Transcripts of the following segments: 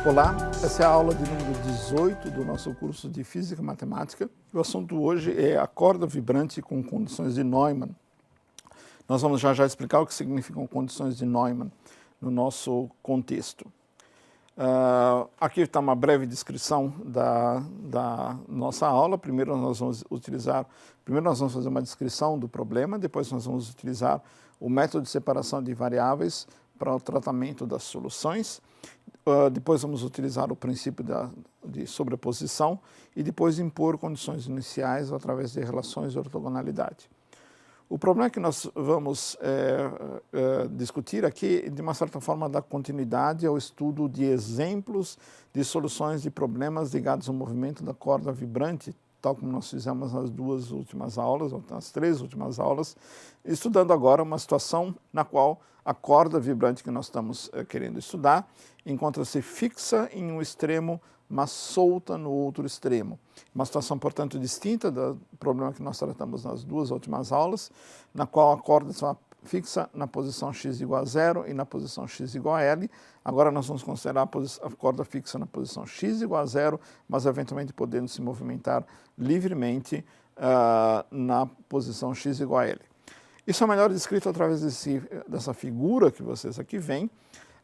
Olá, essa é a aula de número 18 do nosso curso de Física e Matemática. O assunto hoje é a corda vibrante com condições de Neumann. Nós vamos já explicar o que significam condições de Neumann no nosso contexto. Aqui está uma breve descrição da nossa aula. Primeiro nós vamos fazer uma descrição do problema, depois nós vamos utilizar o método de separação de variáveis para o tratamento das soluções. Depois vamos utilizar o princípio de sobreposição e depois impor condições iniciais através de relações de ortogonalidade. O problema que nós vamos discutir aqui, de uma certa forma, dá continuidade ao estudo de exemplos de soluções de problemas ligados ao movimento da corda vibrante, tal como nós fizemos nas duas últimas aulas, ou nas três últimas aulas, estudando agora uma situação na qual a corda vibrante que nós estamos querendo estudar encontra-se fixa em um extremo, mas solta no outro extremo. Uma situação, portanto, distinta do problema que nós tratamos nas duas últimas aulas, na qual a corda está fixa na posição x igual a 0 e na posição x igual a L. Agora nós vamos considerar a corda fixa na posição x igual a 0, mas eventualmente podendo se movimentar livremente na posição x igual a L. Isso é melhor descrito através dessa figura que vocês aqui veem.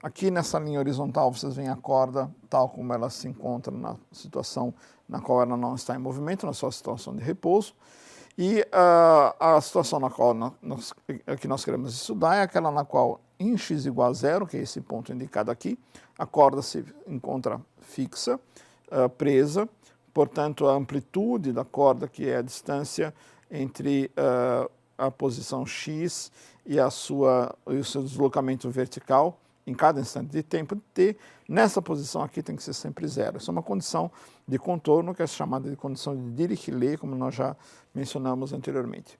Aqui nessa linha horizontal vocês veem a corda tal como ela se encontra na situação na qual ela não está em movimento, na sua situação de repouso. E a situação na qual nós queremos estudar é aquela na qual em x igual a 0, que é esse ponto indicado aqui, a corda se encontra fixa, presa, portanto a amplitude da corda, que é a distância entre a posição x e o seu deslocamento vertical, em cada instante de tempo t, nessa posição aqui tem que ser sempre 0. Isso é uma condição de contorno que é chamada de condição de Dirichlet, como nós já mencionamos anteriormente.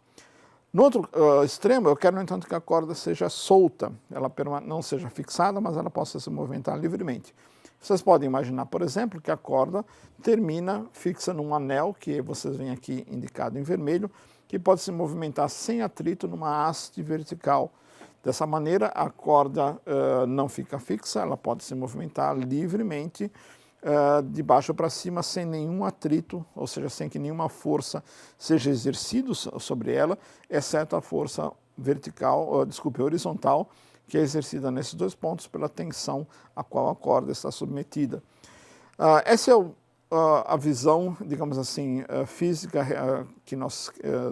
No outro extremo, eu quero, no entanto, que a corda seja solta, ela não seja fixada, mas ela possa se movimentar livremente. Vocês podem imaginar, por exemplo, que a corda termina fixa num anel, que vocês veem aqui indicado em vermelho, que pode se movimentar sem atrito numa haste vertical. Dessa maneira, a corda não fica fixa, ela pode se movimentar livremente de baixo para cima sem nenhum atrito, ou seja, sem que nenhuma força seja exercida sobre ela, exceto a força horizontal, que é exercida nesses dois pontos pela tensão a qual a corda está submetida. Essa é a visão, digamos assim, física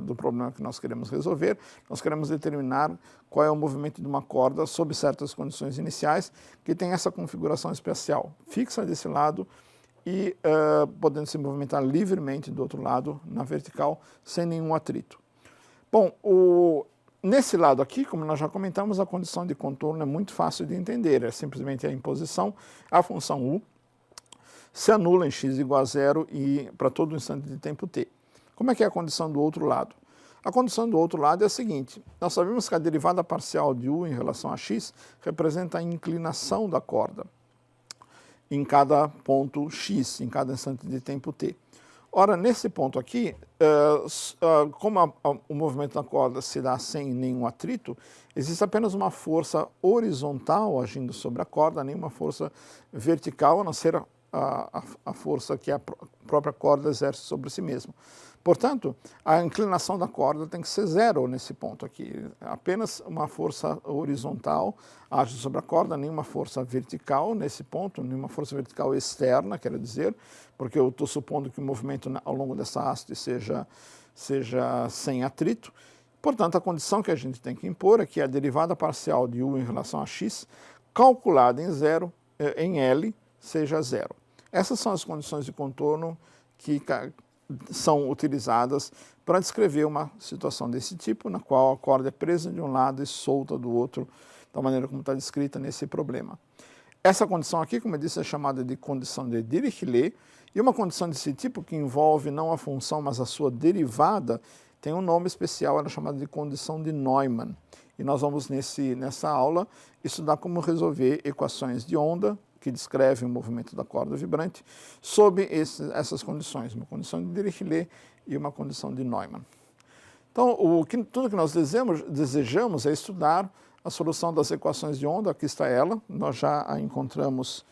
do problema que nós queremos resolver. Nós queremos determinar qual é o movimento de uma corda sob certas condições iniciais, que tem essa configuração especial, fixa desse lado e podendo se movimentar livremente do outro lado, na vertical, sem nenhum atrito. Bom, nesse lado aqui, como nós já comentamos, a condição de contorno é muito fácil de entender, é simplesmente a imposição, a função u, se anula em x igual a 0 e para todo instante de tempo t. Como é que é a condição do outro lado? A condição do outro lado é a seguinte: nós sabemos que a derivada parcial de u em relação a x representa a inclinação da corda em cada ponto x, em cada instante de tempo t. Ora, nesse ponto aqui, como o movimento da corda se dá sem nenhum atrito, existe apenas uma força horizontal agindo sobre a corda, nenhuma força vertical, a não ser a força que a própria corda exerce sobre si mesma. Portanto, a inclinação da corda tem que ser 0 nesse ponto aqui. Apenas uma força horizontal age sobre a corda, nenhuma força vertical nesse ponto, nenhuma força vertical externa, quero dizer, porque eu estou supondo que o movimento ao longo dessa haste seja sem atrito. Portanto, a condição que a gente tem que impor é que a derivada parcial de u em relação a x, calculada em L, seja 0. Essas são as condições de contorno que são utilizadas para descrever uma situação desse tipo, na qual a corda é presa de um lado e solta do outro, da maneira como está descrita nesse problema. Essa condição aqui, como eu disse, é chamada de condição de Dirichlet, e uma condição desse tipo, que envolve não a função, mas a sua derivada, tem um nome especial, ela é chamada de condição de Neumann. E nós vamos, nessa aula, estudar como resolver equações de onda, que descreve o movimento da corda vibrante, sob essas condições, uma condição de Dirichlet e uma condição de Neumann. Então, tudo que nós desejamos é estudar a solução das equações de onda. Aqui está ela, nós já a encontramos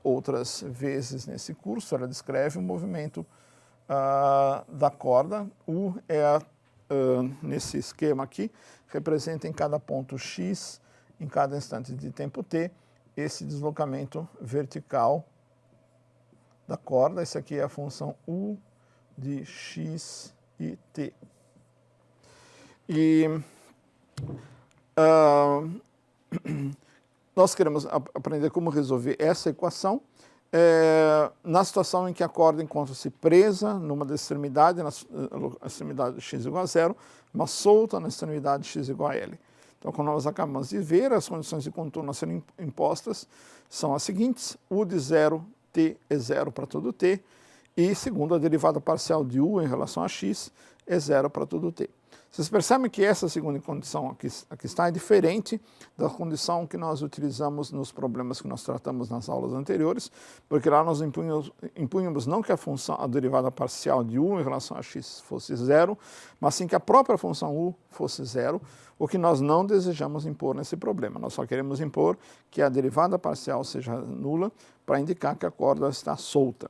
outras vezes nesse curso. Ela descreve o movimento da corda. U é, nesse esquema aqui, representa em cada ponto x, em cada instante de tempo t, esse deslocamento vertical da corda. Esse aqui é a função U de x e t. E nós queremos aprender como resolver essa equação na situação em que a corda encontra-se presa numa das extremidades, na extremidade x igual a zero, mas solta na extremidade x igual a L. Então, como nós acabamos de ver, as condições de contorno a serem impostas são as seguintes: U de zero, t é zero para todo t, e segundo a derivada parcial de U em relação a x, é zero para todo t. Vocês percebem que essa segunda condição aqui está é diferente da condição que nós utilizamos nos problemas que nós tratamos nas aulas anteriores, porque lá nós impunhamos não que a derivada parcial de U em relação a x fosse zero, mas sim que a própria função U fosse zero, o que nós não desejamos impor nesse problema. Nós só queremos impor que a derivada parcial seja nula para indicar que a corda está solta.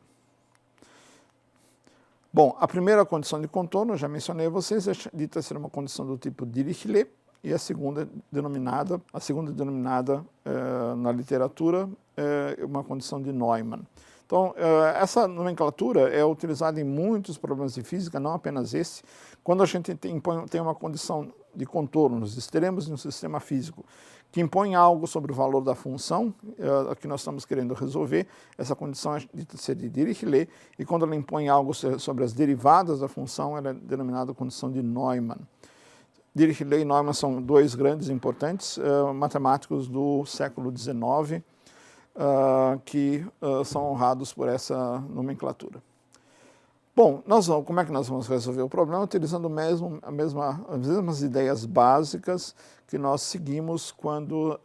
Bom, a primeira condição de contorno, eu já mencionei a vocês, é dita ser uma condição do tipo Dirichlet, e a segunda denominada na literatura é uma condição de Neumann. Então, essa nomenclatura é utilizada em muitos problemas de física, não apenas esse. Quando a gente tem uma condição de contorno nos extremos de um sistema físico que impõe algo sobre o valor da função que nós estamos querendo resolver, essa condição é dita ser de Dirichlet, e quando ela impõe algo sobre as derivadas da função, ela é denominada condição de Neumann. Dirichlet e Neumann são dois grandes e importantes matemáticos do século XIX, que são honrados por essa nomenclatura. Bom, como é que nós vamos resolver o problema? Utilizando as mesmas ideias básicas que nós seguimos quando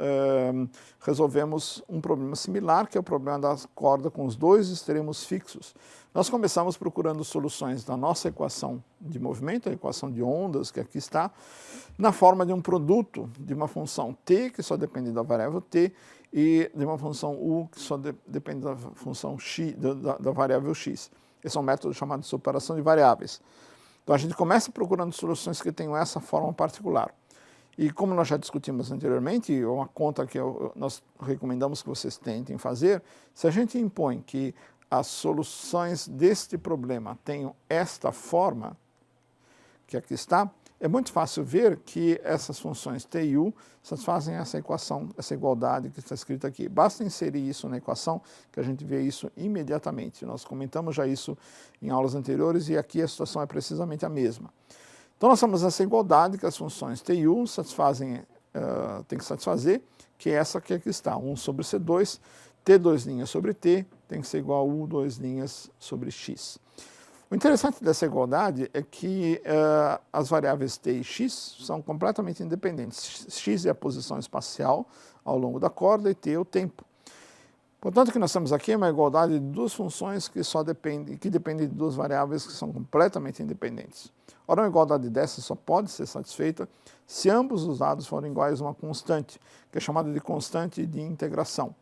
resolvemos um problema similar, que é o problema da corda com os dois extremos fixos. Nós começamos procurando soluções da nossa equação de movimento, a equação de ondas, que aqui está, na forma de um produto de uma função t, que só depende da variável t, e de uma função u, que só depende da função x, da variável x. Esse é um método chamado de separação de variáveis. Então, a gente começa procurando soluções que tenham essa forma particular. E como nós já discutimos anteriormente, uma conta que nós recomendamos que vocês tentem fazer, se a gente impõe que as soluções deste problema tenham esta forma, que aqui está, é muito fácil ver que essas funções t e u satisfazem essa equação, essa igualdade que está escrita aqui. Basta inserir isso na equação que a gente vê isso imediatamente. Nós comentamos já isso em aulas anteriores e aqui a situação é precisamente a mesma. Então nós temos essa igualdade que as funções t e u tem que satisfazer, que é essa que aqui está, 1 sobre C2, t2' sobre t tem que ser igual a u2' sobre x. O interessante dessa igualdade é que as variáveis t e x são completamente independentes. X é a posição espacial ao longo da corda e t é o tempo. Portanto, o que nós temos aqui é uma igualdade de duas funções que dependem de duas variáveis que são completamente independentes. Ora, uma igualdade dessa só pode ser satisfeita se ambos os lados forem iguais a uma constante, que é chamada de constante de integração.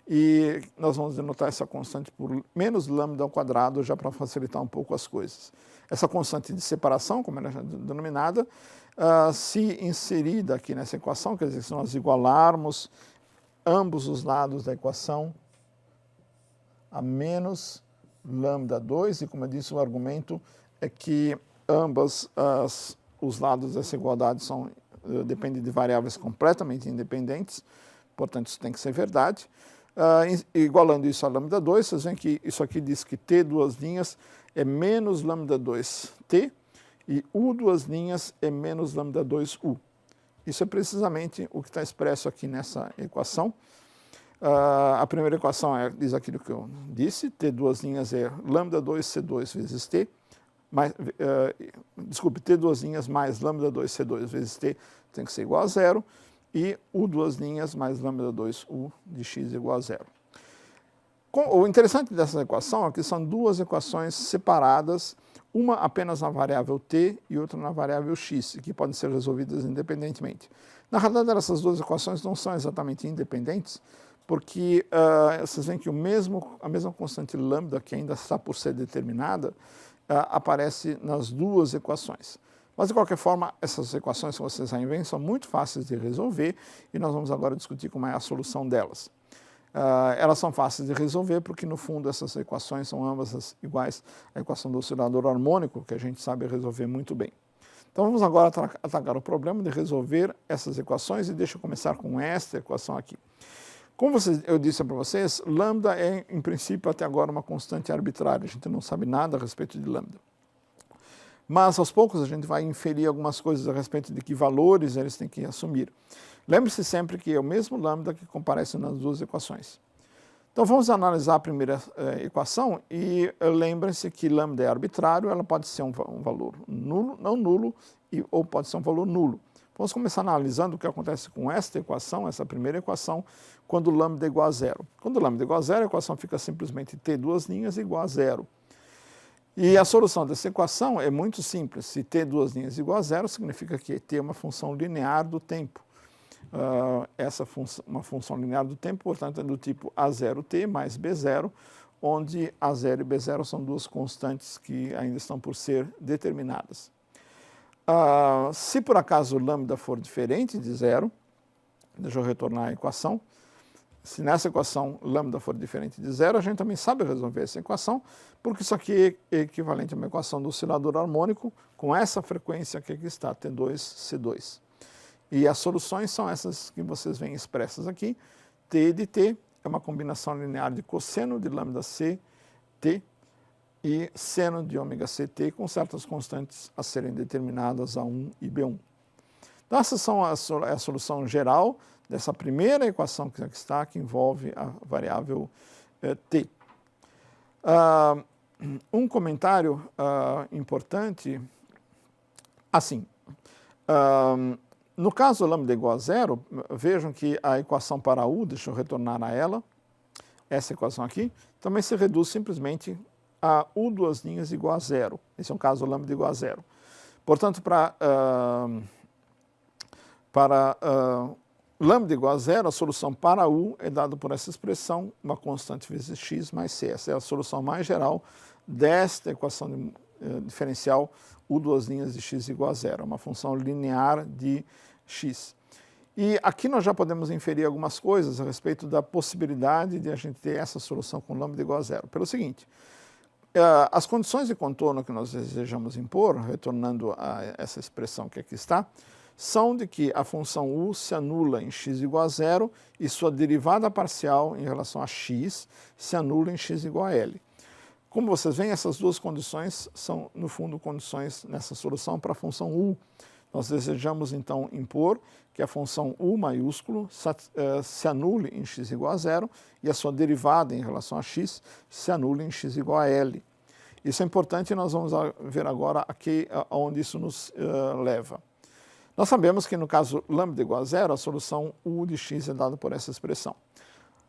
E nós vamos denotar essa constante por menos lambda ao quadrado, já para facilitar um pouco as coisas. Essa constante de separação, como ela é denominada, se inserida aqui nessa equação, quer dizer, se nós igualarmos ambos os lados da equação a menos lambda 2, e como eu disse, o argumento é que os lados dessa igualdade dependem de variáveis completamente independentes, portanto isso tem que ser verdade. Igualando isso a lambda 2, vocês veem que isso aqui diz que t duas linhas é menos lambda 2t e u duas linhas é menos lambda 2u. Isso é precisamente o que está expresso aqui nessa equação. A primeira equação diz aquilo que eu disse, t duas linhas é lambda 2c2 vezes t, t duas linhas mais lambda 2c2 vezes t tem que ser igual a zero, e u duas linhas mais lambda 2u de x igual a zero. O interessante dessa equação é que são duas equações separadas, uma apenas na variável t e outra na variável x, que podem ser resolvidas independentemente. Na realidade, essas duas equações não são exatamente independentes, porque vocês veem que a mesma constante lambda, que ainda está por ser determinada, aparece nas duas equações. Mas, de qualquer forma, essas equações que vocês aí veem são muito fáceis de resolver e nós vamos agora discutir como é a solução delas. Elas são fáceis de resolver porque, no fundo, essas equações são ambas iguais à equação do oscilador harmônico, que a gente sabe resolver muito bem. Então, vamos agora atacar o problema de resolver essas equações e deixa eu começar com esta equação aqui. Como eu disse para vocês, lambda é, em princípio, até agora uma constante arbitrária. A gente não sabe nada a respeito de lambda. Mas, aos poucos, a gente vai inferir algumas coisas a respeito de que valores eles têm que assumir. Lembre-se sempre que é o mesmo lambda que comparece nas duas equações. Então, vamos analisar a primeira equação e lembrem-se que lambda é arbitrário, ela pode ser um valor nulo, não nulo, ou pode ser um valor nulo. Vamos começar analisando o que acontece com esta equação, essa primeira equação, quando lambda é igual a zero. Quando lambda é igual a zero, a equação fica simplesmente t duas linhas igual a zero. E a solução dessa equação é muito simples. Se t duas linhas igual a zero, significa que t é uma função linear do tempo. Uma função linear do tempo, portanto, é do tipo A0t mais B0, onde A0 e B0 são duas constantes que ainda estão por ser determinadas. Se por acaso lambda for diferente de zero, deixa eu retornar à equação. Se nessa equação lambda for diferente de zero, a gente também sabe resolver essa equação, porque isso aqui é equivalente a uma equação do oscilador harmônico com essa frequência que aqui está, T2, C2. E as soluções são essas que vocês veem expressas aqui. T de t é uma combinação linear de cosseno de lambda c, t, e seno de ômega ct com certas constantes a serem determinadas A1 e B1. Então, essas são a solução geral dessa primeira equação que aqui está, que envolve a variável t. Um comentário importante, assim, no caso lambda igual a zero, vejam que a equação para u, deixa eu retornar a ela, essa equação aqui, também se reduz simplesmente a u duas linhas igual a zero. Esse é um caso lambda igual a zero. Portanto, para lambda igual a zero, a solução para u é dada por essa expressão, uma constante vezes x mais c. Essa é a solução mais geral desta equação diferencial u duas linhas de x igual a zero, uma função linear de x. E aqui nós já podemos inferir algumas coisas a respeito da possibilidade de a gente ter essa solução com lambda igual a zero. Pelo seguinte, as condições de contorno que nós desejamos impor, retornando a essa expressão que aqui está, são de que a função u se anula em x igual a zero e sua derivada parcial em relação a x se anula em x igual a L. Como vocês veem, essas duas condições são, no fundo, condições nessa solução para a função u. Nós desejamos, então, impor que a função u maiúsculo se anule em x igual a zero e a sua derivada em relação a x se anule em x igual a L. Isso é importante e nós vamos ver agora aqui aonde isso nos leva. Nós sabemos que, no caso lambda igual a zero, a solução u de x é dada por essa expressão.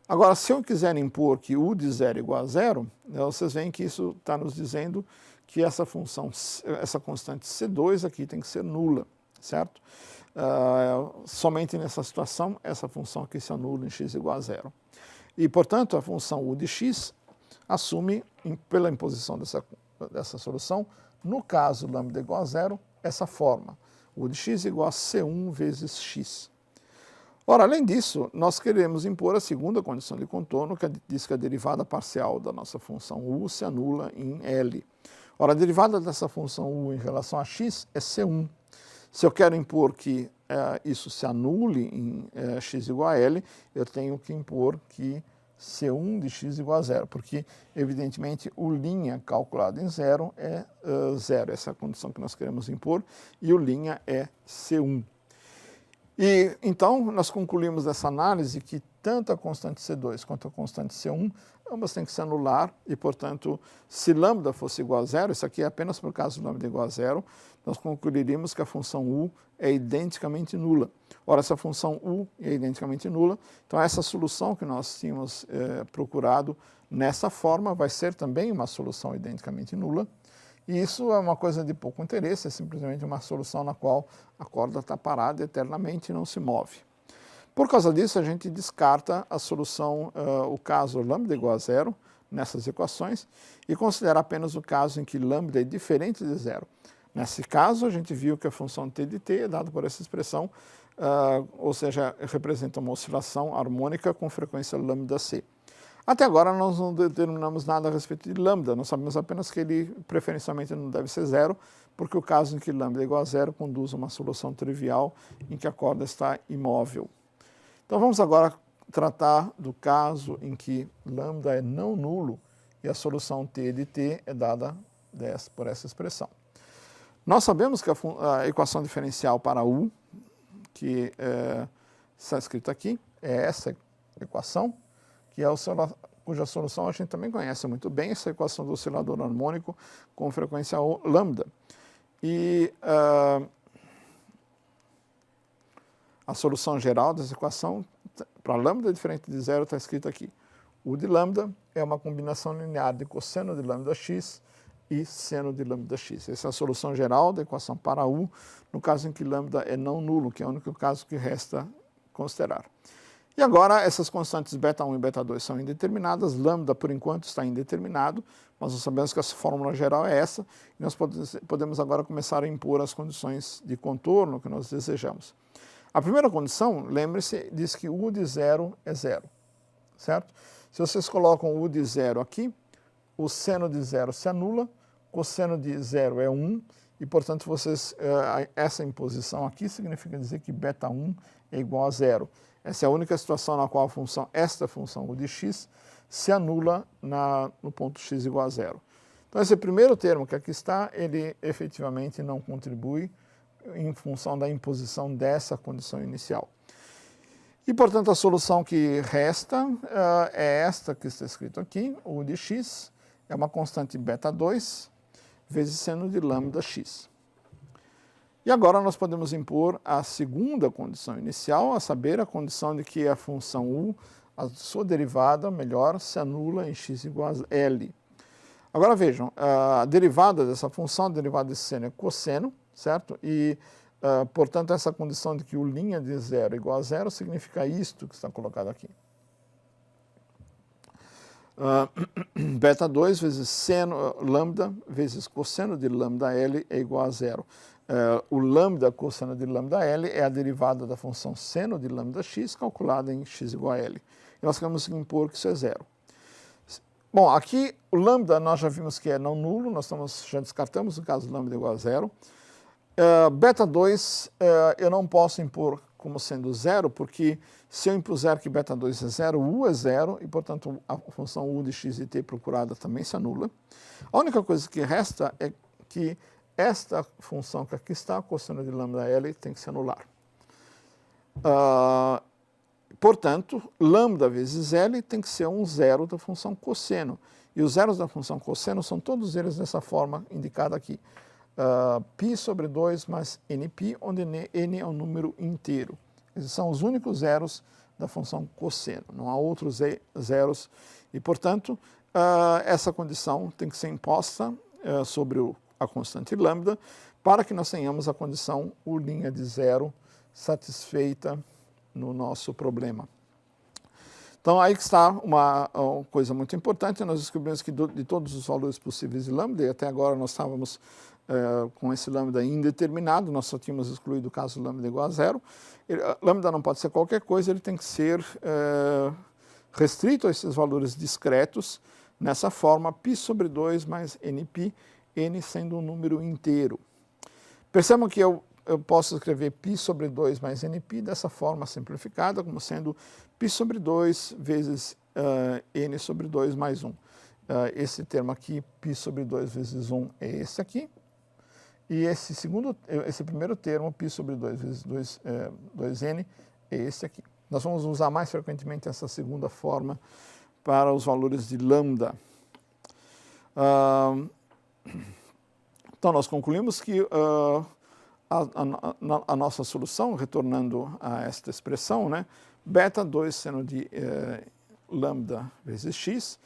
Agora, se eu quiser impor que u de zero é igual a zero, vocês veem que isso está nos dizendo que essa função, essa constante C2 aqui tem que ser nula, certo? Somente nessa situação, essa função aqui se anula em x igual a zero. E, portanto, a função u de x assume, pela imposição dessa solução, no caso lambda igual a zero, essa forma. U de x igual a C1 vezes x. Ora, além disso, nós queremos impor a segunda condição de contorno, que diz que a derivada parcial da nossa função u se anula em L. Ora, a derivada dessa função u em relação a x é C1. Se eu quero impor que isso se anule em x igual a L, eu tenho que impor que C1 de x igual a zero, porque, evidentemente, o linha calculado em zero é zero, essa é a condição que nós queremos impor, e o linha é C1. E, então, nós concluímos dessa análise que tanto a constante C2 quanto a constante C1, ambas têm que se anular e, portanto, se lambda fosse igual a zero, isso aqui é apenas por caso de lambda igual a zero, nós concluiríamos que a função u é identicamente nula. Ora, se a função u é identicamente nula, então essa solução que nós tínhamos procurado nessa forma vai ser também uma solução identicamente nula. E isso é uma coisa de pouco interesse, é simplesmente uma solução na qual a corda está parada eternamente e não se move. Por causa disso, a gente descarta a solução, o caso lambda igual a zero nessas equações e considera apenas o caso em que lambda é diferente de zero. Nesse caso, a gente viu que a função t de t é dada por essa expressão, ou seja, representa uma oscilação harmônica com frequência lambda c. Até agora nós não determinamos nada a respeito de lambda, nós sabemos apenas que ele preferencialmente não deve ser zero, porque o caso em que lambda é igual a zero conduz a uma solução trivial em que a corda está imóvel. Então vamos agora tratar do caso em que lambda é não nulo e a solução t de t é dada por essa expressão. Nós sabemos que a equação diferencial para u, que está escrito aqui, é essa equação, que é cuja solução a gente também conhece muito bem, essa equação do oscilador harmônico com frequência lambda. E a solução geral dessa equação, para lambda diferente de zero, está escrito aqui. U de lambda é uma combinação linear de cosseno de lambda x e seno de lambda x. Essa é a solução geral da equação para u, no caso em que lambda é não nulo, que é o único caso que resta considerar. E agora, essas constantes beta1 e beta2 são indeterminadas, lambda, por enquanto, está indeterminado, mas nós sabemos que essa fórmula geral é essa, e nós podemos agora começar a impor as condições de contorno que nós desejamos. A primeira condição, lembre-se, diz que u de zero é zero, certo? Se vocês colocam u de zero aqui, o seno de zero se anula, cosseno de zero é 1, e, portanto, essa imposição aqui significa dizer que beta1 é igual a zero. Essa é a única situação na qual esta função u de x se anula no ponto x igual a zero. Então, esse primeiro termo que aqui está, ele efetivamente não contribui em função da imposição dessa condição inicial. E, portanto, a solução que resta é esta que está escrito aqui, u de x é uma constante beta2 vezes seno de lambda x. E agora nós podemos impor a segunda condição inicial, a saber, a condição de que a função u, a sua derivada, melhor, se anula em x igual a L. Agora vejam, a derivada dessa função, a derivada desse seno é cosseno, certo? E, portanto, essa condição de que u' de zero é igual a zero significa isto que está colocado aqui. Beta 2 vezes seno lambda vezes cosseno de lambda L é igual a zero. O lambda cosseno de lambda L é a derivada da função seno de lambda x calculada em x igual a L. E nós queremos impor que isso é zero. Bom, aqui o lambda nós já vimos que é não nulo, já descartamos o caso lambda igual a zero. Beta 2 eu não posso impor como sendo zero, porque se eu impuser que beta 2 é zero, u é zero, e portanto a função u de x e t procurada também se anula. A única coisa que resta é que esta função que aqui está, cosseno de lambda L, tem que se anular. Portanto, lambda vezes L tem que ser um zero da função cosseno. E os zeros da função cosseno são todos eles dessa forma indicada aqui. Π sobre 2 mais nπ, onde n é um número inteiro. Esses são os únicos zeros da função cosseno, não há outros zeros. E, portanto, essa condição tem que ser imposta sobre a constante lambda para que nós tenhamos a condição u' de zero satisfeita no nosso problema. Então, aí que está uma coisa muito importante. Nós descobrimos que de todos os valores possíveis de lambda, e até agora nós estávamos com esse lambda indeterminado, nós só tínhamos excluído o caso lambda igual a zero. Lambda não pode ser qualquer coisa, ele tem que ser restrito a esses valores discretos, nessa forma, π sobre 2 mais nπ, n sendo um número inteiro. Percebam que eu posso escrever π sobre 2 mais nπ dessa forma simplificada, como sendo π sobre 2 vezes n sobre 2 mais 1. Esse termo aqui, π sobre 2 vezes 1, é esse aqui. E esse primeiro termo, π sobre 2 vezes 2n, é esse aqui. Nós vamos usar mais frequentemente essa segunda forma para os valores de lambda. Então, nós concluímos que a nossa solução, retornando a esta expressão, né, beta 2 seno de lambda vezes x,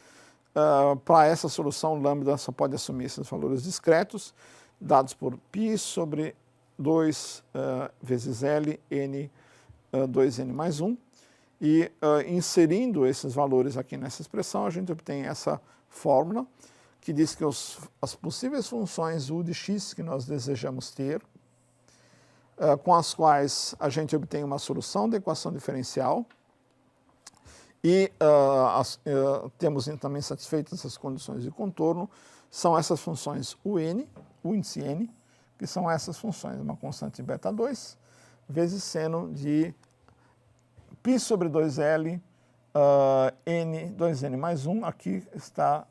para essa solução, lambda só pode assumir esses valores discretos, dados por π sobre 2 vezes L, n 2n mais 1, e inserindo esses valores aqui nessa expressão, a gente obtém essa fórmula, que diz que as possíveis funções u de x que nós desejamos ter, com as quais a gente obtém uma solução da equação diferencial, e temos também satisfeitas as condições de contorno, são essas funções un, o índice n, que são essas funções, uma constante beta 2, vezes seno de π sobre 2L, n, 2n mais 1, aqui está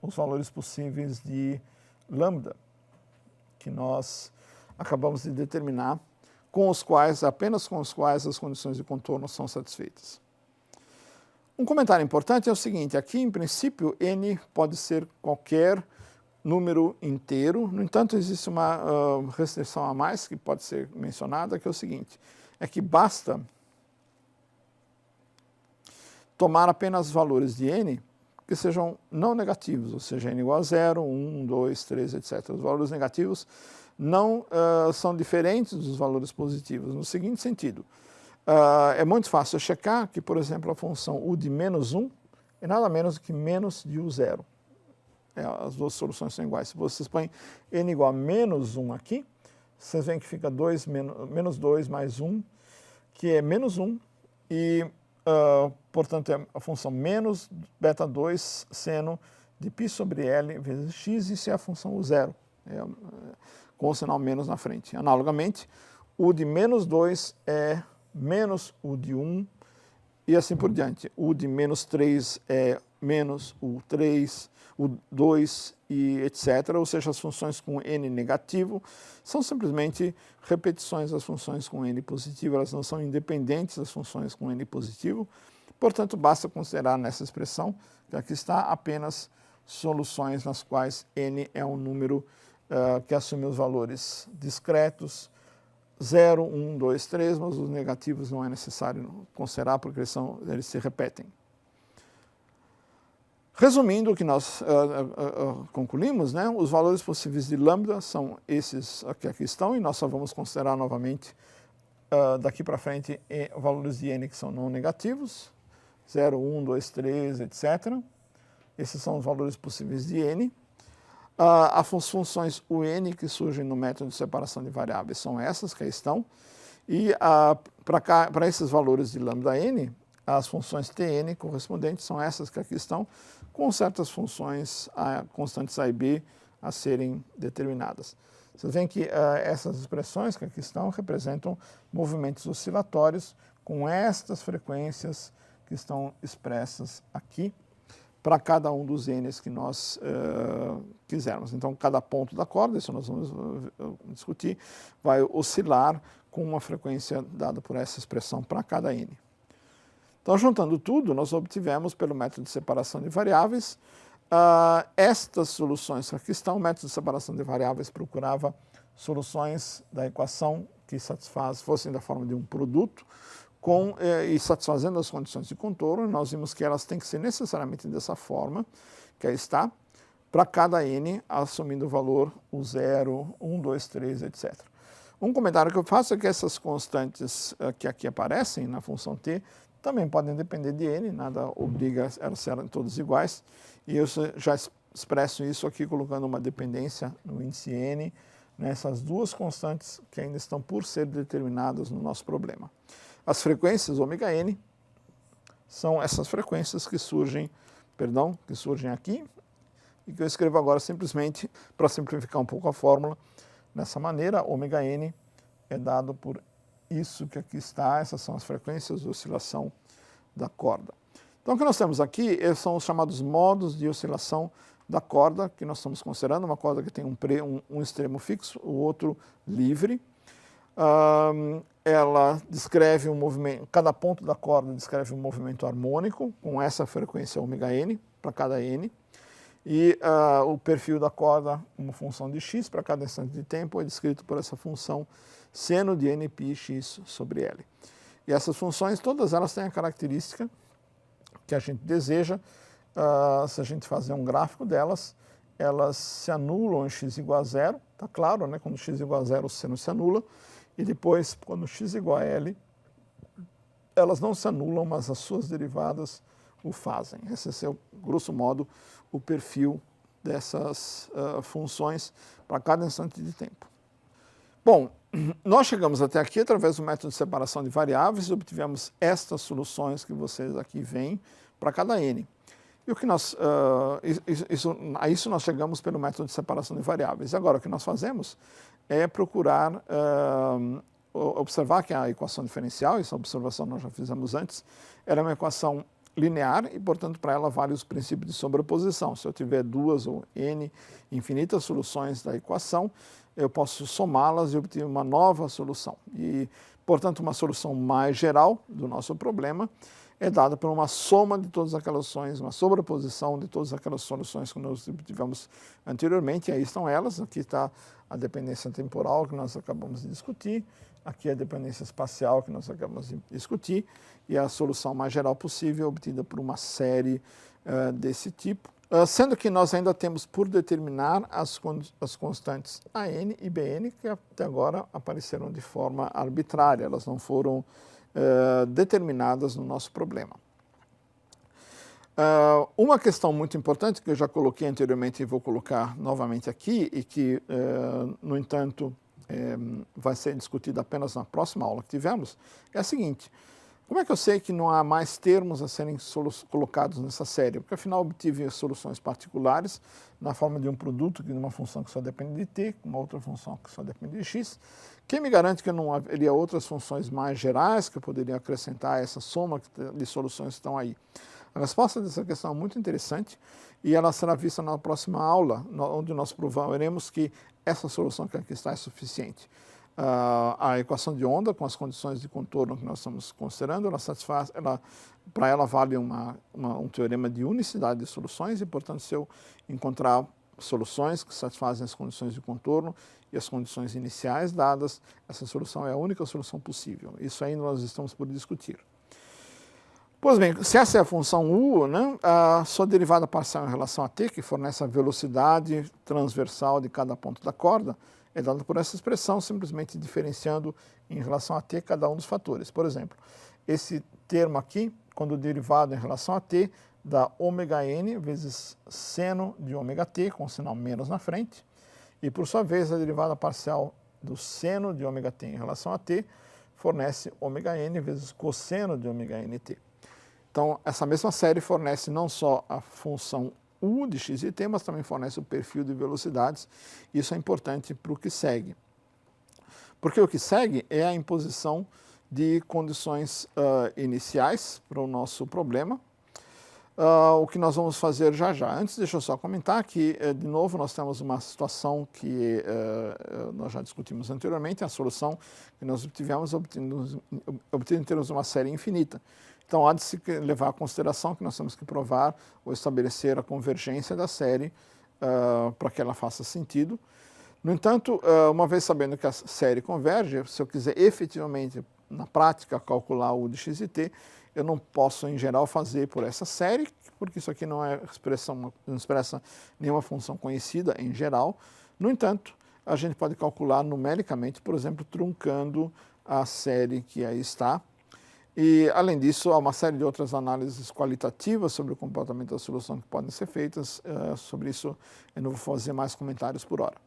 os valores possíveis de lambda, que nós acabamos de determinar, apenas com os quais as condições de contorno são satisfeitas. Um comentário importante é o seguinte, aqui em princípio n pode ser qualquer número inteiro, no entanto existe uma restrição a mais que pode ser mencionada, que é o seguinte, é que basta tomar apenas valores de n que sejam não negativos, ou seja, n igual a 0, 1, 2, 3, etc. Os valores negativos não são diferentes dos valores positivos, no seguinte sentido, é muito fácil checar que, por exemplo, a função u de menos 1 é nada menos do que menos de u0. As duas soluções são iguais. Se vocês põem n igual a menos 1 aqui, vocês veem que fica menos 2 mais 1, que é menos 1, e, portanto, é a função menos beta 2 seno de π sobre L vezes x, isso é a função u0, com o sinal menos na frente. Analogamente, u de menos 2 é menos u de 1, e assim por diante. U de menos 3 é menos u3, u2 e etc. Ou seja, as funções com n negativo são simplesmente repetições das funções com n positivo, elas não são independentes das funções com n positivo. Portanto, basta considerar nessa expressão, que aqui está, apenas soluções nas quais n é um número que assume os valores discretos, 0, 1, 2, 3, mas os negativos não é necessário considerar porque eles se repetem. Resumindo o que nós concluímos, né, os valores possíveis de lambda são esses que aqui estão, e nós só vamos considerar novamente daqui para frente valores de n que são não negativos, 0, 1, 2, 3, etc. Esses são os valores possíveis de n. As funções un que surgem no método de separação de variáveis são essas que aí estão, e para esses valores de lambda n, as funções tn correspondentes são essas que aqui estão, com certas funções constantes a e b a serem determinadas. Vocês veem que essas expressões que aqui estão representam movimentos oscilatórios com estas frequências que estão expressas aqui, para cada um dos n's que nós quisermos. Então, cada ponto da corda, isso nós vamos discutir, vai oscilar com uma frequência dada por essa expressão para cada n. Então, juntando tudo, nós obtivemos, pelo método de separação de variáveis, estas soluções que aqui estão. O método de separação de variáveis procurava soluções da equação que fossem da forma de um produto, e satisfazendo as condições de contorno. Nós vimos que elas têm que ser necessariamente dessa forma, que aí está, para cada n, assumindo o valor o 0, 1, 2, 3, etc. Um comentário que eu faço é que essas constantes que aqui aparecem na função t também podem depender de n, nada obriga elas serem todas iguais, e eu já expresso isso aqui colocando uma dependência no índice n, nessas duas constantes que ainda estão por ser determinadas no nosso problema. As frequências ômega-n são essas frequências que surgem aqui, e que eu escrevo agora simplesmente para simplificar um pouco a fórmula. Dessa maneira, ômega-n é dado por isso que aqui está, essas são as frequências de oscilação da corda. Então, o que nós temos aqui são os chamados modos de oscilação da corda, que nós estamos considerando, uma corda que tem um extremo fixo, o outro livre. Ela descreve um movimento, cada ponto da corda descreve um movimento harmônico com essa frequência ômega-n para cada n, e o perfil da corda como função de x para cada instante de tempo é descrito por essa função seno de nπx sobre L. E essas funções, todas elas têm a característica que a gente deseja. Se a gente fazer um gráfico delas, elas se anulam em x igual a 0, está claro, né? Quando x igual a 0 o seno se anula, e depois, quando x igual a L, elas não se anulam, mas as suas derivadas o fazem. Esse é, grosso modo, o perfil dessas funções para cada instante de tempo. Bom, nós chegamos até aqui através do método de separação de variáveis e obtivemos estas soluções que vocês aqui veem para cada n. E o que nós, a isso nós chegamos pelo método de separação de variáveis. Agora, o que nós fazemos é procurar observar que a equação diferencial, essa observação nós já fizemos antes, era uma equação linear e, portanto, para ela vale os princípios de sobreposição. Se eu tiver duas ou n infinitas soluções da equação, eu posso somá-las e obter uma nova solução. E, portanto, uma solução mais geral do nosso problema é dada por uma soma de todas aquelas soluções, uma sobreposição de todas aquelas soluções que nós tivemos anteriormente. E aí estão elas. Aqui está a dependência temporal que nós acabamos de discutir. Aqui a dependência espacial que nós acabamos de discutir. E a solução mais geral possível obtida por uma série desse tipo. Sendo que nós ainda temos por determinar as constantes AN e BN, que até agora apareceram de forma arbitrária. Elas não foram determinadas no nosso problema. Uma questão muito importante que eu já coloquei anteriormente e vou colocar novamente aqui e que, no entanto, vai ser discutida apenas na próxima aula que tivermos, é a seguinte: como é que eu sei que não há mais termos a serem colocados nessa série? Porque afinal obtive soluções particulares na forma de um produto de uma função que só depende de t, uma outra função que só depende de x. Quem me garante que não haveria outras funções mais gerais que eu poderia acrescentar a essa soma de soluções que estão aí? A resposta dessa questão é muito interessante e ela será vista na próxima aula, onde nós provaremos que essa solução que aqui está é suficiente. A equação de onda, com as condições de contorno que nós estamos considerando, para ela vale um teorema de unicidade de soluções e, portanto, se eu encontrar soluções que satisfazem as condições de contorno e as condições iniciais dadas, essa solução é a única solução possível. Isso aí nós estamos por discutir. Pois bem, se essa é a função u, né, a sua derivada parcial em relação a t, que fornece a velocidade transversal de cada ponto da corda, é dada por essa expressão, simplesmente diferenciando em relação a t cada um dos fatores. Por exemplo, esse termo aqui, quando derivado em relação a t, dá ωn vezes seno de ωt, com o sinal menos na frente, e por sua vez a derivada parcial do seno de ωt em relação a t fornece ωn vezes cosseno de ωnt. Então, essa mesma série fornece não só a função u de x e t, mas também fornece o perfil de velocidades. Isso é importante para o que segue. Porque o que segue é a imposição de condições iniciais para o nosso problema, o que nós vamos fazer já já. Antes, deixa eu só comentar que, de novo, nós temos uma situação que nós já discutimos anteriormente, a solução que nós obtivemos obtida em termos de uma série infinita. Então, há de se levar em consideração que nós temos que provar ou estabelecer a convergência da série para que ela faça sentido. No entanto, uma vez sabendo que a série converge, se eu quiser efetivamente, na prática, calcular o de x e t, eu não posso, em geral, fazer por essa série, porque isso aqui não não expressa nenhuma função conhecida em geral. No entanto, a gente pode calcular numericamente, por exemplo, truncando a série que aí está. E, além disso, há uma série de outras análises qualitativas sobre o comportamento da solução que podem ser feitas. Sobre isso, eu não vou fazer mais comentários por hora.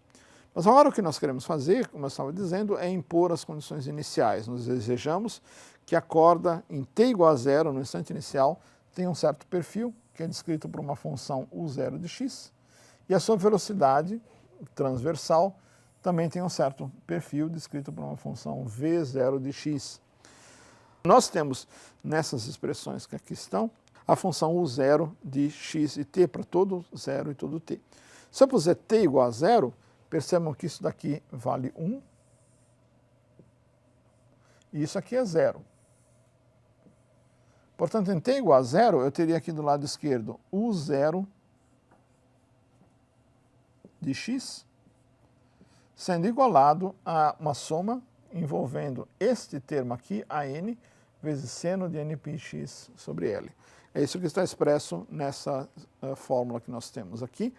Mas agora o que nós queremos fazer, como eu estava dizendo, é impor as condições iniciais. Nós desejamos que a corda em t igual a zero, no instante inicial, tenha um certo perfil, que é descrito por uma função u0 de x, e a sua velocidade transversal também tem um certo perfil, descrito por uma função v0 de x. Nós temos, nessas expressões que aqui estão, a função u0 de x e t para todo 0 e todo t. Se eu puser t igual a zero, percebam que isso daqui vale 1 e isso aqui é zero. Portanto, em t igual a zero, eu teria aqui do lado esquerdo u0 de x, sendo igualado a uma soma envolvendo este termo aqui, AN, vezes seno de nπx sobre L. É isso que está expresso nessa fórmula que nós temos aqui.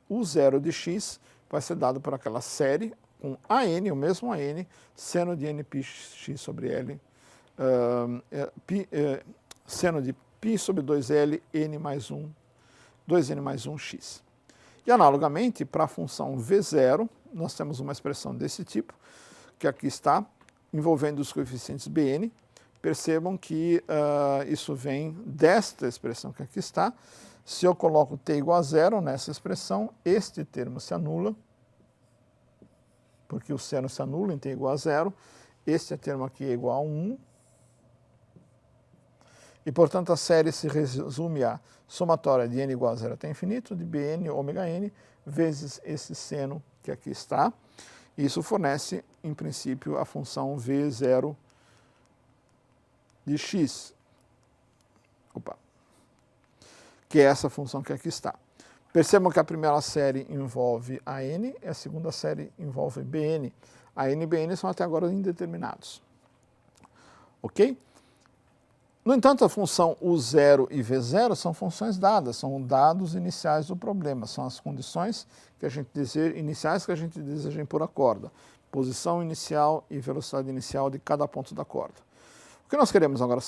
O zero de x vai ser dado por aquela série com AN, o mesmo AN, seno de nπx sobre L seno de π sobre 2L, n mais 1, 2n mais 1x. E analogamente, para a função v0, nós temos uma expressão desse tipo, que aqui está, envolvendo os coeficientes bn. Percebam que isso vem desta expressão que aqui está. Se eu coloco t igual a 0 nessa expressão, este termo se anula, porque o seno se anula em t igual a 0. Este termo aqui é igual a 1. E, portanto, a série se resume a somatória de n igual a 0 até infinito, de bn ômega n, vezes esse seno que aqui está. Isso fornece, em princípio, a função v0 de x, que é essa função que aqui está. Percebam que a primeira série envolve a n e a segunda série envolve bn. A n e bn são até agora indeterminados. Ok? No entanto, a função u0 e v0 são funções dadas, são dados iniciais do problema, são as condições que a gente iniciais que a gente deseja impor à corda, posição inicial e velocidade inicial de cada ponto da corda. O que nós queremos agora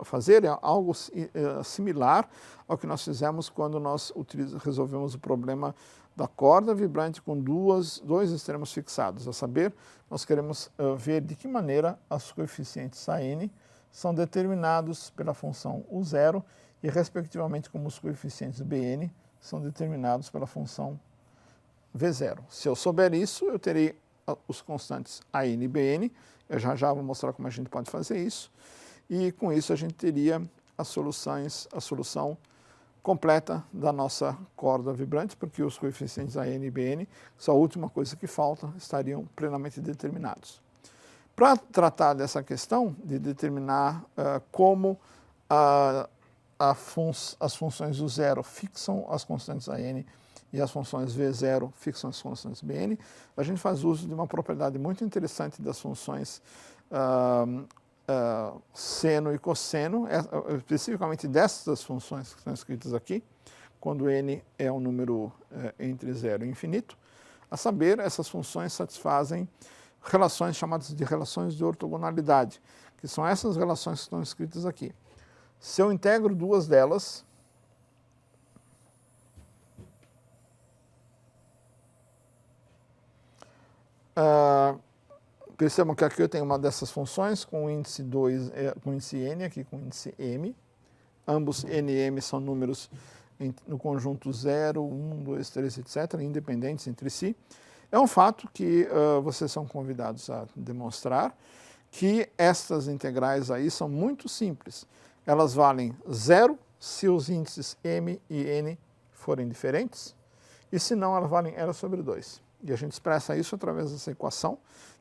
fazer é algo similar ao que nós fizemos quando nós resolvemos o problema da corda vibrante com dois extremos fixados. A saber, nós queremos ver de que maneira os coeficientes AN são determinados pela função U0 e, respectivamente, como os coeficientes Bn são determinados pela função V0. Se eu souber isso, eu terei os constantes AN e Bn. Eu já vou mostrar como a gente pode fazer isso. E, com isso, a gente teria a solução completa da nossa corda vibrante, porque os coeficientes AN e Bn, só a última coisa que falta, estariam plenamente determinados. Para tratar dessa questão de determinar como as funções U0 fixam as constantes AN e as funções V0 fixam as constantes Bn, a gente faz uso de uma propriedade muito interessante das funções seno e cosseno, especificamente dessas funções que estão escritas aqui, quando n é um número entre 0 e infinito. A saber, essas funções satisfazem relações chamadas de relações de ortogonalidade, que são essas relações que estão escritas aqui. Se eu integro duas delas, percebam que aqui eu tenho uma dessas funções com o índice 2, com o índice n, aqui com o índice m. Ambos n e m são números no conjunto 0, 1, 2, 3, etc., independentes entre si. É um fato que vocês são convidados a demonstrar que estas integrais aí são muito simples. Elas valem 0 se os índices m e n forem diferentes, e se não, elas valem L sobre 2. E a gente expressa isso através dessa equação,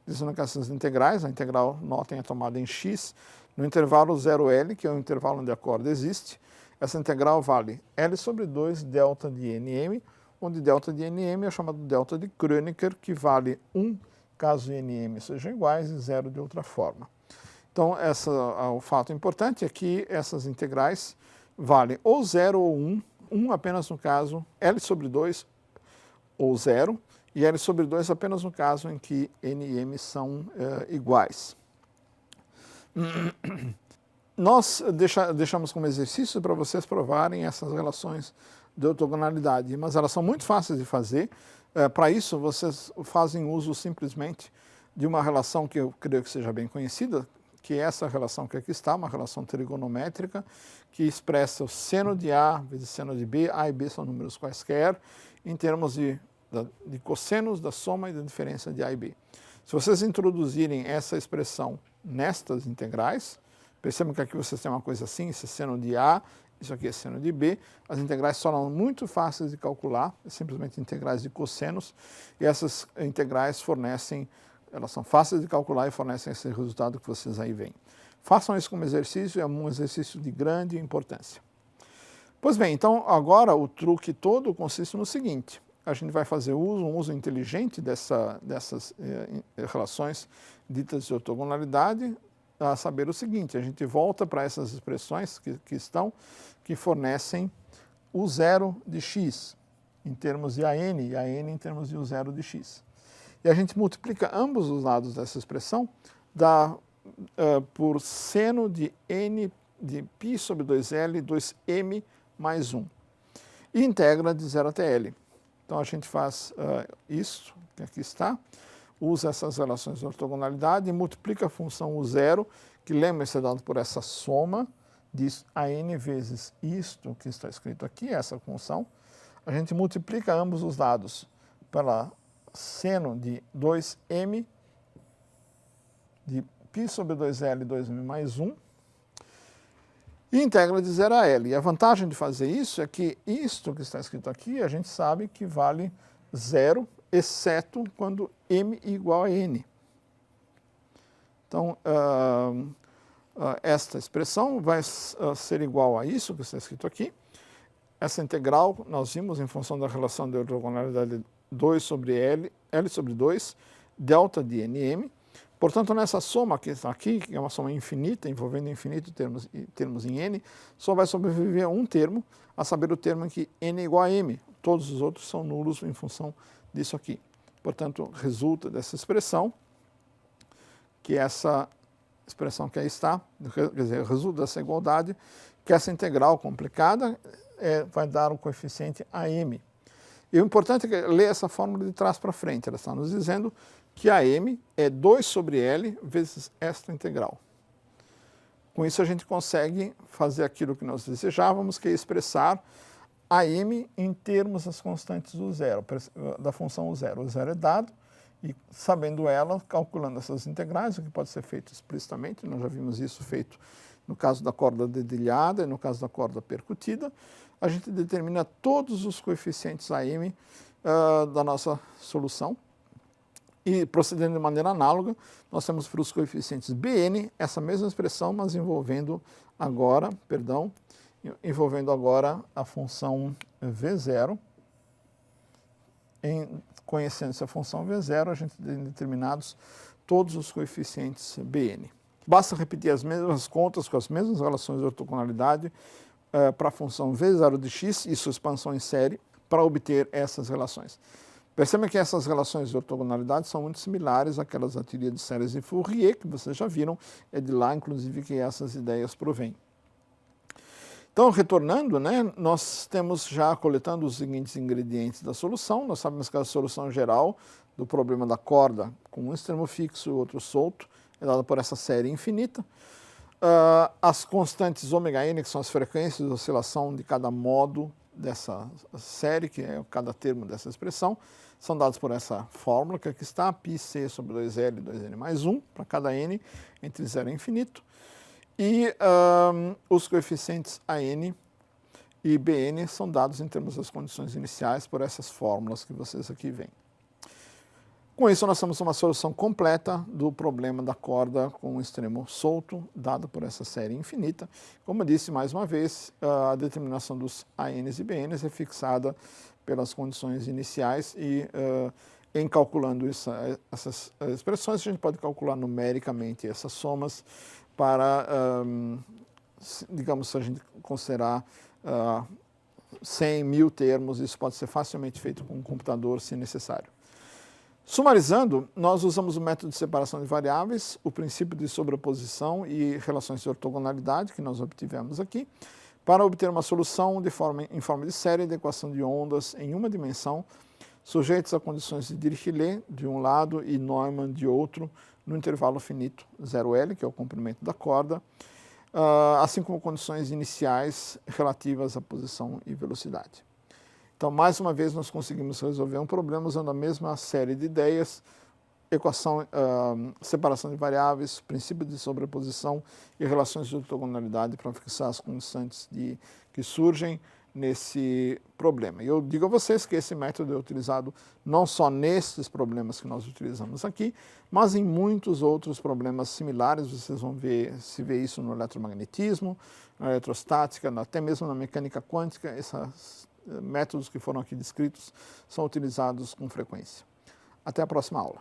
dizendo que essas integrais, a integral, notem, é tomada em x, no intervalo 0L, que é o intervalo onde a corda existe. Essa integral vale L sobre 2 delta de Nm, onde delta de Nm é chamado delta de Kronecker, que vale 1 caso n e m sejam iguais e 0 de outra forma. Então, o fato importante é que essas integrais valem ou 0 ou 1, 1 apenas no caso L sobre 2 ou 0, e L sobre 2 apenas no caso em que n e m são iguais. Nós deixamos como exercício para vocês provarem essas relações de ortogonalidade, mas elas são muito fáceis de fazer. Para isso, vocês fazem uso simplesmente de uma relação que eu creio que seja bem conhecida, que é essa relação que aqui está, uma relação trigonométrica, que expressa o seno de A vezes seno de B. A e B são números quaisquer, em termos de cossenos da soma e da diferença de A e B. Se vocês introduzirem essa expressão nestas integrais, percebam que aqui vocês têm uma coisa assim, esse é seno de A, isso aqui é seno de B, as integrais são muito fáceis de calcular, simplesmente integrais de cossenos, e essas integrais elas são fáceis de calcular e fornecem esse resultado que vocês aí veem. Façam isso como exercício, é um exercício de grande importância. Pois bem, então agora o truque todo consiste no seguinte: a gente vai fazer um uso inteligente dessas relações ditas de ortogonalidade, a saber o seguinte: a gente volta para essas expressões que fornecem o zero de x em termos de AN e AN em termos de o zero de x. E a gente multiplica ambos os lados dessa expressão, dá por seno de n de π sobre 2L, 2m mais 1. E integra de 0 até L. Então, a gente faz isso, que aqui está, usa essas relações de ortogonalidade e multiplica a função U0, que lembra-se é dado por essa soma de a n vezes isto que está escrito aqui, essa função. A gente multiplica ambos os dados pela seno de 2m de π sobre 2L, 2m mais 1, e integra de 0 a L. E a vantagem de fazer isso é que isto que está escrito aqui, a gente sabe que vale 0, exceto quando m é igual a n. Então, esta expressão vai ser igual a isso que está escrito aqui. Essa integral nós vimos em função da relação de ortogonalidade 2 sobre L, L sobre 2, delta de nm. Portanto, nessa soma que está aqui, que é uma soma infinita, envolvendo infinito termos em n, só vai sobreviver um termo, a saber o termo em que n é igual a m. Todos os outros são nulos em função disso aqui. Portanto, resulta dessa expressão, que essa expressão que aí está, quer dizer, resulta dessa igualdade, que essa integral complicada vai dar o coeficiente AM. E o importante é ler essa fórmula de trás para frente. Ela está nos dizendo que AM é 2 sobre L vezes esta integral. Com isso, a gente consegue fazer aquilo que nós desejávamos, que é expressar AM em termos das constantes do zero, da função U0. O zero é dado, e sabendo ela, calculando essas integrais, o que pode ser feito explicitamente, nós já vimos isso feito no caso da corda dedilhada e no caso da corda percutida, a gente determina todos os coeficientes AM da nossa solução. E procedendo de maneira análoga, nós temos para os coeficientes Bn essa mesma expressão, mas envolvendo agora a função V0. Conhecendo essa função V0, a gente tem determinados todos os coeficientes Bn. Basta repetir as mesmas contas com as mesmas relações de ortogonalidade para a função V0 de x e sua expansão em série para obter essas relações. Perceba que essas relações de ortogonalidade são muito similares àquelas da teoria de séries de Fourier, que vocês já viram, é de lá, inclusive, que essas ideias provêm. Então, retornando, nós temos já coletando os seguintes ingredientes da solução. Nós sabemos que a solução geral do problema da corda com um extremo fixo e outro solto é dada por essa série infinita. As constantes ômega-n, que são as frequências de oscilação de cada modo dessa série, que é cada termo dessa expressão, são dados por essa fórmula que aqui está, πc sobre 2L, 2n mais 1, para cada n, entre 0 e infinito. E os coeficientes AN e BN são dados em termos das condições iniciais por essas fórmulas que vocês aqui veem. Com isso, nós temos uma solução completa do problema da corda com um extremo solto, dado por essa série infinita. Como eu disse mais uma vez, a determinação dos ANs e BNs é fixada pelas condições iniciais e em calculando essas expressões, a gente pode calcular numericamente essas somas para, digamos, se a gente considerar 100, 1000 termos, isso pode ser facilmente feito com um computador, se necessário. Sumarizando, nós usamos o método de separação de variáveis, o princípio de sobreposição e relações de ortogonalidade, que nós obtivemos aqui, para obter uma solução em forma de série de equação de ondas em uma dimensão, sujeitos a condições de Dirichlet de um lado e Neumann de outro, no intervalo finito 0L, que é o comprimento da corda, assim como condições iniciais relativas à posição e velocidade. Então, mais uma vez, nós conseguimos resolver um problema usando a mesma série de ideias, equação, separação de variáveis, princípio de sobreposição e relações de ortogonalidade para fixar as constantes que surgem nesse problema. E eu digo a vocês que esse método é utilizado não só nesses problemas que nós utilizamos aqui, mas em muitos outros problemas similares. Vocês vão ver isso no eletromagnetismo, na eletrostática, até mesmo na mecânica quântica. Esses métodos que foram aqui descritos são utilizados com frequência. Até a próxima aula.